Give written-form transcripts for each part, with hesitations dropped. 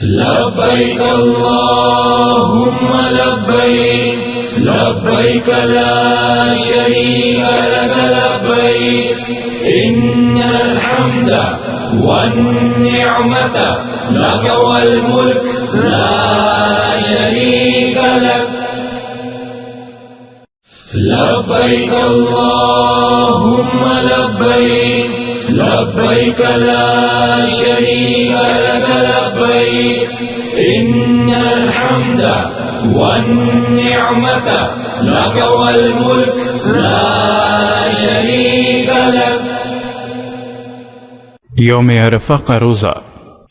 لبيك اللهم لبيك لبيك لا شريك لك لبيك إن الحمد والنعمة لك والملك لا شريك لك لبيك اللهم لبيك لبيك لا شريك لك لبيك إن الحمد والنعمة لك والملك لا شريك لك. یوم عرفہ کا روزہ.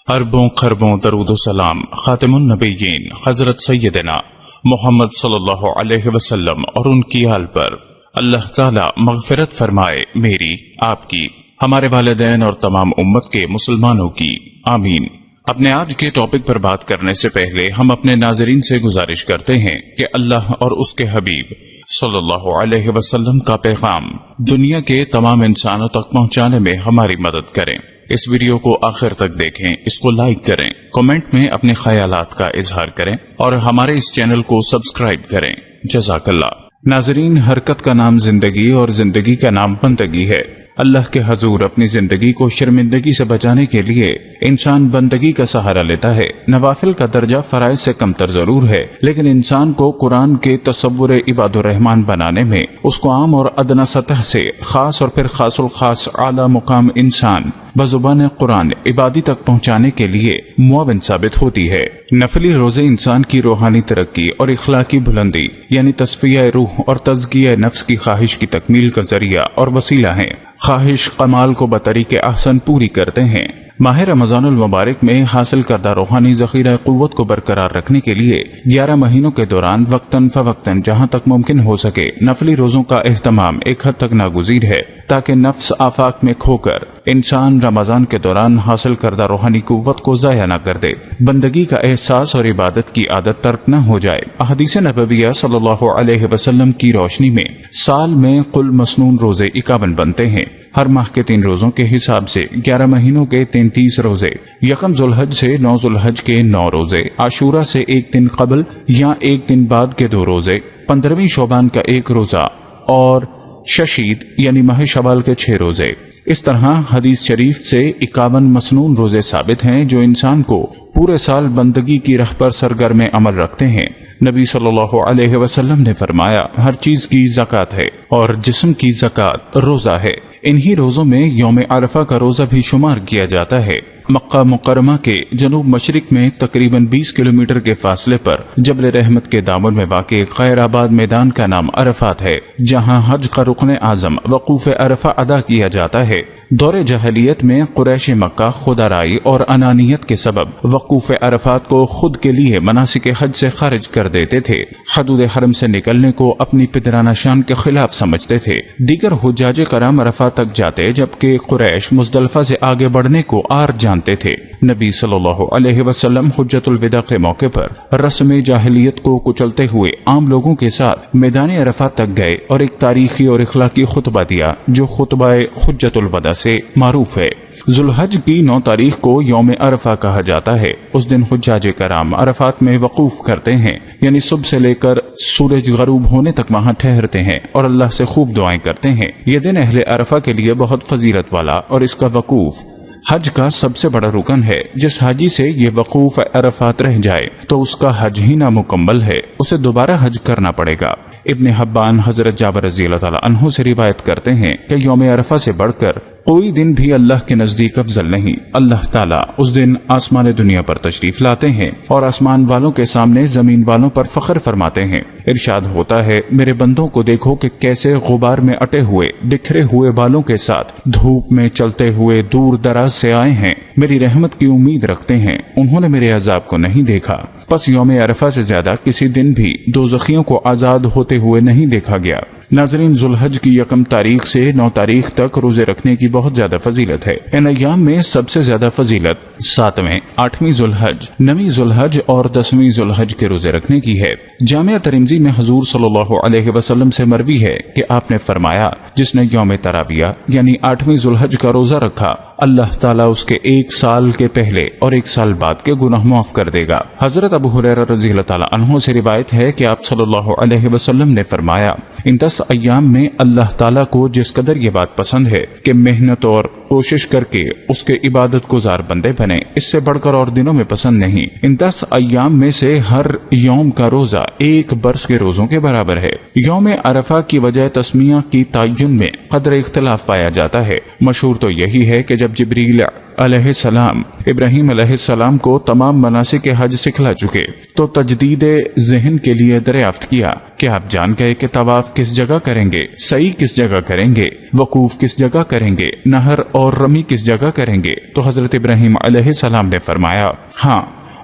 اربوں خربوں درود و سلام خاتم النبیین حضرت سیدنا محمد صلی اللہ علیہ وسلم اور ان کی آل پر. اللہ تعالی مغفرت فرمائے میری، آپ کی، ہمارے والدین اور تمام امت کے مسلمانوں کی، آمین. اپنے آج کے ٹاپک پر بات کرنے سے پہلے ہم اپنے ناظرین سے گزارش کرتے ہیں کہ اللہ اور اس کے حبیب صلی اللہ علیہ وسلم کا پیغام دنیا کے تمام انسانوں تک پہنچانے میں ہماری مدد کریں. اس ویڈیو کو آخر تک دیکھیں، اس کو لائک کریں، کمنٹ میں اپنے خیالات کا اظہار کریں اور ہمارے اس چینل کو سبسکرائب کریں. جزاک اللہ. ناظرین، حرکت کا نام زندگی اور زندگی کا نام بندگی ہے. اللہ کے حضور اپنی زندگی کو شرمندگی سے بچانے کے لیے انسان بندگی کا سہارا لیتا ہے. نوافل کا درجہ فرائض سے کمتر ضرور ہے، لیکن انسان کو قرآن کے تصور عباد الرحمن بنانے میں اس کو عام اور ادنا سطح سے خاص اور پھر خاص الخاص اعلی مقام انسان بزبان قرآن عبادی تک پہنچانے کے لیے معاون ثابت ہوتی ہے. نفلی روزے انسان کی روحانی ترقی اور اخلاقی بلندی یعنی تصفیہ روح اور تزکیہ نفس کی خواہش کی تکمیل کا ذریعہ اور وسیلہ ہیں. خواہش کمال کو بطریق احسن پوری کرتے ہیں. ماہ رمضان المبارک میں حاصل کردہ روحانی ذخیرہ قوت کو برقرار رکھنے کے لیے 11 مہینوں کے دوران وقتاً فوقتاً جہاں تک ممکن ہو سکے نفلی روزوں کا اہتمام ایک حد تک ناگزیر ہے، تاکہ نفس آفاق میں کھو کر انسان رمضان کے دوران حاصل کردہ روحانی قوت کو ضائع نہ کر دے، بندگی کا احساس اور عبادت کی عادت ترک نہ ہو جائے. احادیث نبویہ صلی اللہ علیہ وسلم کی روشنی میں سال میں کل مسنون روزے 51 بنتے ہیں. ہر ماہ کے 3 روزوں کے حساب سے 11 مہینوں کے 33 روزے، یکم ذوالحج سے 9 ذوالحج کے 9 روزے، عاشورہ سے ایک دن قبل یا ایک دن بعد کے 2 روزے، 15ویں شعبان کا 1 روزہ اور ششید یعنی ماہ شوال کے 6 روزے. اس طرح حدیث شریف سے 51 مسنون روزے ثابت ہیں جو انسان کو پورے سال بندگی کی راہ پر سرگرم عمل رکھتے ہیں. نبی صلی اللہ علیہ وسلم نے فرمایا، ہر چیز کی زکوٰۃ ہے اور جسم کی زکوٰۃ روزہ ہے. انہی روزوں میں یوم عرفہ کا روزہ بھی شمار کیا جاتا ہے. مکہ مکرمہ کے جنوب مشرق میں تقریباً 20 کلومیٹر کے فاصلے پر جبل رحمت کے دامن میں واقع خیر آباد میدان کا نام عرفات ہے، جہاں حج کا رکن اعظم وقوف عرفہ ادا کیا جاتا ہے. دور جاہلیت میں قریش مکہ خودآرائی اور انانیت کے سبب وقوف عرفات کو خود کے لیے مناسک حج سے خارج کر دیتے تھے. حدود حرم سے نکلنے کو اپنی پدرانہ شان کے خلاف سمجھتے تھے. دیگر حجاج کرام عرفات تک جاتے جبکہ قریش مزدلفہ سے آگے بڑھنے کو آر جانتے تھے. نبی صلی اللہ علیہ وسلم حجۃ الوداع کے موقع پر رسم جاہلیت کو کچلتے ہوئے عام لوگوں کے ساتھ میدان عرفات تک گئے اور ایک تاریخی اور اخلاقی خطبہ دیا جو خطبہ حجۃ الوداع سے معروف ہے. ذوالحج کی 9 تاریخ کو یوم عرفہ کہا جاتا ہے. اس دن حجاج کرام عرفات میں وقوف کرتے ہیں، یعنی صبح سے لے کر سورج غروب ہونے تک وہاں ٹھہرتے ہیں اور اللہ سے خوب دعائیں کرتے ہیں. یہ دن اہل عرفہ کے لیے بہت فضیلت والا اور اس کا وقوف حج کا سب سے بڑا رکن ہے. جس حاجی سے یہ وقوف عرفات رہ جائے تو اس کا حج ہی نامکمل ہے، اسے دوبارہ حج کرنا پڑے گا. ابن حبان حضرت جابر رضی اللہ تعالیٰ عنہ سے روایت کرتے ہیں کہ یوم عرفہ سے بڑھ کر کوئی دن بھی اللہ کے نزدیک افضل نہیں. اللہ تعالیٰ اس دن آسمان دنیا پر تشریف لاتے ہیں اور آسمان والوں کے سامنے زمین والوں پر فخر فرماتے ہیں. ارشاد ہوتا ہے، میرے بندوں کو دیکھو کہ کیسے غبار میں اٹے ہوئے بکھرے ہوئے بالوں کے ساتھ دھوپ میں چلتے ہوئے دور دراز سے آئے ہیں، میری رحمت کی امید رکھتے ہیں، انہوں نے میرے عذاب کو نہیں دیکھا. پس یوم عرفہ سے زیادہ کسی دن بھی دوزخیوں کو آزاد ہوتے ہوئے نہیں دیکھا گیا. ناظرین، ذوالحج کی 1 تاریخ سے 9 تاریخ تک روزے رکھنے کی بہت زیادہ فضیلت ہے۔ ان ایام میں سب سے زیادہ فضیلت 7ویں، 8ویں ذوالحج، 9ویں ذوالحج اور 10ویں ذوالحج کے روزے رکھنے کی ہے۔ جامعہ ترمذی میں حضور صلی اللہ علیہ وسلم سے مروی ہے کہ آپ نے فرمایا، جس نے یوم تراویہ یعنی 8ویں ذوالحج کا روزہ رکھا، اللہ تعالیٰ اس کے 1 سال کے پہلے اور 1 سال بعد کے گناہ معاف کر دے گا۔ حضرت ابو ہریرہ رضی اللہ تعالیٰ عنہ سے روایت ہے کہ آپ صلی اللہ علیہ وسلم نے فرمایا، ان 10 ایام میں اللہ تعالیٰ کو جس قدر یہ بات پسند ہے کہ محنت اور کوشش کر کے اس کے عبادت گزار بندے بنے، اس سے بڑھ کر اور دنوں میں پسند نہیں۔ ان 10 ایام میں سے ہر یوم کا روزہ 1 برس کے روزوں کے برابر ہے۔ یوم عرفہ کی وجہ تسمیہ کی تعین میں قدر اختلاف پایا جاتا ہے۔ مشہور تو یہی ہے کہ جب جبریل علیہ السلام ابراہیم علیہ السلام کو تمام مناسک حج سکھلا چکے تو تجدید ذہن کے لیے دریافت کیا کہ آپ جان گئے کہ طواف کس جگہ کریں گے، سعی کس جگہ کریں گے، وقوف کس جگہ کریں گے، نہر اور رمی کس جگہ کریں گے؟ تو حضرت ابراہیم علیہ السلام نے فرمایا، ہاں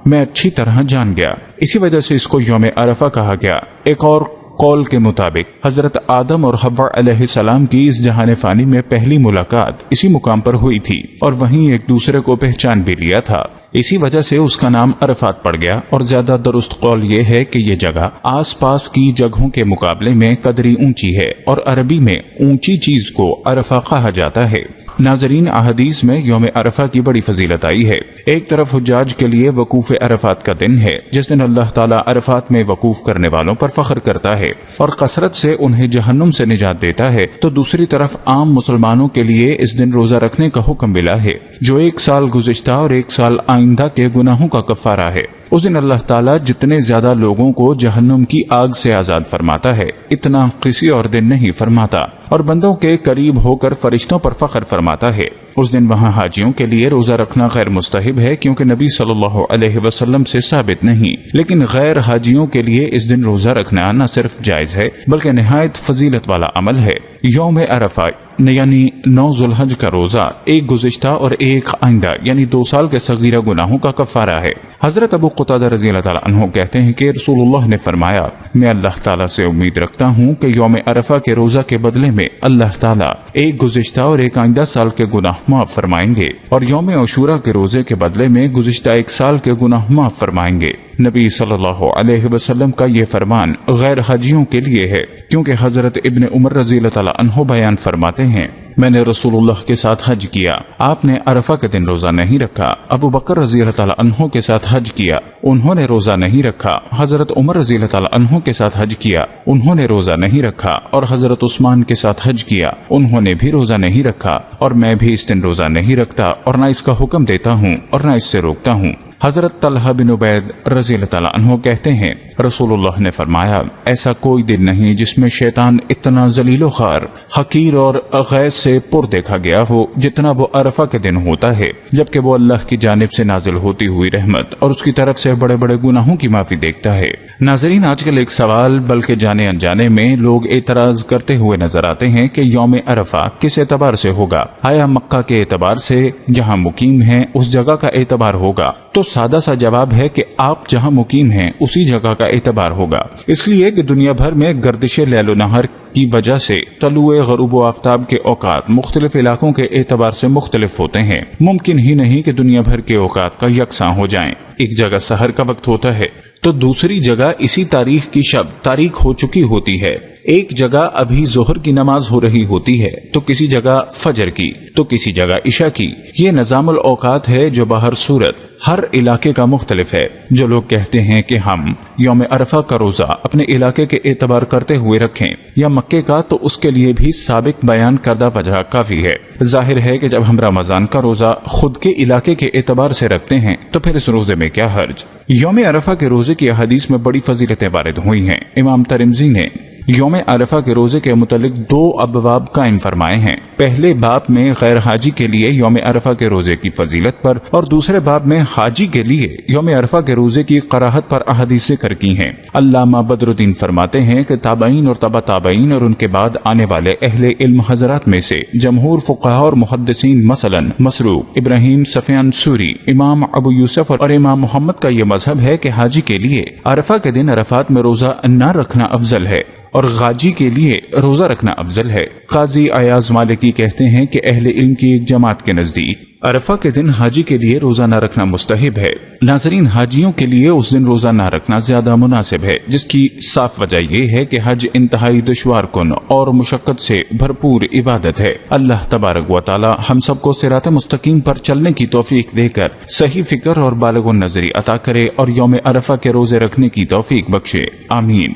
میں اچھی طرح جان گیا۔ اسی وجہ سے اس کو یوم عرفہ کہا گیا۔ ایک اور قول کے مطابق حضرت آدم اور حوا علیہ السلام کی اس جہان فانی میں پہلی ملاقات اسی مقام پر ہوئی تھی اور وہیں ایک دوسرے کو پہچان بھی لیا تھا۔ اسی وجہ سے اس کا نام عرفات پڑ گیا، اور زیادہ درست قول یہ ہے کہ یہ جگہ آس پاس کی جگہوں کے مقابلے میں قدری اونچی ہے، اور عربی میں اونچی چیز کو عرفہ کہا جاتا ہے۔ ناظرین، احادیث میں یوم عرفہ کی بڑی فضیلت آئی ہے۔ ایک طرف حجاج کے لیے وقوف عرفات کا دن ہے، جس دن اللہ تعالیٰ عرفات میں وقوف کرنے والوں پر فخر کرتا ہے اور کثرت سے انہیں جہنم سے نجات دیتا ہے، تو دوسری طرف عام مسلمانوں کے لیے اس دن روزہ رکھنے کا حکم ملا ہے، جو 1 سال گزشتہ اور 1 سال آئندہ کے گناہوں کا کفارہ ہے۔ اس دن اللہ تعالیٰ جتنے زیادہ لوگوں کو جہنم کی آگ سے آزاد فرماتا ہے، اتنا کسی اور دن نہیں فرماتا، اور بندوں کے قریب ہو کر فرشتوں پر فخر فرماتا ہے۔ اس دن وہاں حاجیوں کے لیے روزہ رکھنا غیر مستحب ہے، کیونکہ نبی صلی اللہ علیہ وسلم سے ثابت نہیں، لیکن غیر حاجیوں کے لیے اس دن روزہ رکھنا نہ صرف جائز ہے بلکہ نہایت فضیلت والا عمل ہے۔ یوم عرفہ یعنی 9 ذوالحج کا روزہ 1 گزشتہ اور 1 آئندہ یعنی 2 سال کے صغیرہ گناہوں کا کفارہ ہے۔ حضرت ابو قتادہ رضی اللہ تعالیٰ عنہ کہتے ہیں کہ رسول اللہ نے فرمایا، میں اللہ تعالیٰ سے امید رکھتا ہوں کہ یوم عرفہ کے روزہ کے بدلے میں اللہ تعالیٰ 1 گزشتہ اور 1 آئندہ سال کے گناہ معاف فرمائیں گے، اور یوم عاشوراء کے روزے کے بدلے میں گزشتہ 1 سال کے گناہ معاف فرمائیں گے۔ نبی صلی اللہ علیہ وسلم کا یہ فرمان غیر حاجیوں کے لیے ہے، کیونکہ حضرت ابن عمر رضی اللہ تعالیٰ عنہ بیان فرماتے ہیں، میں نے رسول اللہ کے ساتھ حج کیا، آپ نے عرفہ کے دن روزہ نہیں رکھا۔ ابو بکر رضی اللہ تعالیٰ عنہ کے ساتھ حج کیا، انہوں نے روزہ نہیں رکھا۔ حضرت عمر رضی اللہ تعالیٰ عنہ کے ساتھ حج کیا، انہوں نے روزہ نہیں رکھا، اور حضرت عثمان کے ساتھ حج کیا، انہوں نے بھی روزہ نہیں رکھا، اور میں بھی اس دن روزہ نہیں رکھتا، اور نہ اس کا حکم دیتا ہوں اور نہ اس سے روکتا ہوں۔ حضرت طلحہ بن عبید رضی اللہ تعالیٰ عنہ کہتے ہیں، رسول اللہ نے فرمایا، ایسا کوئی دن نہیں جس میں شیطان اتنا ذلیل و خوار، حقیر اور غیظ سے پر دیکھا گیا ہو جتنا وہ عرفہ کے دن ہوتا ہے، جبکہ وہ اللہ کی جانب سے نازل ہوتی ہوئی رحمت اور اس کی طرف سے بڑے بڑے گناہوں کی معافی دیکھتا ہے۔ ناظرین، آج کل ایک سوال بلکہ جانے انجانے میں لوگ اعتراض کرتے ہوئے نظر آتے ہیں کہ یوم عرفہ کس اعتبار سے ہوگا؟ آیا مکہ کے اعتبار سے جہاں مقیم ہیں اس جگہ کا اعتبار ہوگا؟ تو سادہ سا جواب ہے کہ آپ جہاں مقیم ہیں اسی جگہ کا اعتبار ہوگا، اس لیے کہ دنیا بھر میں گردش لیل و نہار کی وجہ سے طلوع غروب و آفتاب کے اوقات مختلف علاقوں کے اعتبار سے مختلف ہوتے ہیں۔ ممکن ہی نہیں کہ دنیا بھر کے اوقات کا یکساں ہو جائیں۔ ایک جگہ سحر کا وقت ہوتا ہے تو دوسری جگہ اسی تاریخ کی شب تاریخ ہو چکی ہوتی ہے۔ ایک جگہ ابھی ظہر کی نماز ہو رہی ہوتی ہے تو کسی جگہ فجر کی تو کسی جگہ عشاء کی۔ یہ نظام الاوقات ہے جو بہر صورت ہر علاقے کا مختلف ہے۔ جو لوگ کہتے ہیں کہ ہم یوم عرفہ کا روزہ اپنے علاقے کے اعتبار کرتے ہوئے رکھیں یا مکے کا، تو اس کے لیے بھی سابق بیان کردہ وجہ کافی ہے۔ ظاہر ہے کہ جب ہم رمضان کا روزہ خود کے علاقے کے اعتبار سے رکھتے ہیں تو پھر اس روزے میں کیا حرج؟ یوم عرفہ کے روزے کی احادیث میں بڑی فضیلتیں وارد ہوئی ہیں۔ امام ترمذی نے یوم عرفہ کے روزے کے متعلق 2 ابواب قائم فرمائے ہیں۔ پہلے باب میں غیر حاجی کے لیے یوم عرفہ کے روزے کی فضیلت پر، اور دوسرے باب میں حاجی کے لیے یوم عرفہ کے روزے کی قراءت پر احادیث ذکر کی ہیں۔ علامہ بدر الدین فرماتے ہیں کہ تابعین اور تبع تابعین اور ان کے بعد آنے والے اہل علم حضرات میں سے جمہور فقہاء اور محدثین مثلا مسروق، ابراہیم سفیان سوری، امام ابو یوسف اور امام محمد کا یہ مذہب ہے کہ حاجی کے لیے عرفہ کے دن عرفات میں روزہ نہ رکھنا افضل ہے، اور غاجی کے لیے روزہ رکھنا افضل ہے۔ قاضی ایاز مالکی کہتے ہیں کہ اہل علم کی ایک جماعت کے نزدیک عرفہ کے دن حاجی کے لیے روزہ نہ رکھنا مستحب ہے۔ ناظرین، حاجیوں کے لیے اس دن روزہ نہ رکھنا زیادہ مناسب ہے، جس کی صاف وجہ یہ ہے کہ حج انتہائی دشوار کن اور مشقت سے بھرپور عبادت ہے۔ اللہ تبارک و تعالی ہم سب کو صراط مستقیم پر چلنے کی توفیق دے کر صحیح فکر اور بالغ النظری عطا کرے اور یوم عرفہ کے روزے رکھنے کی توفیق بخشے، آمین۔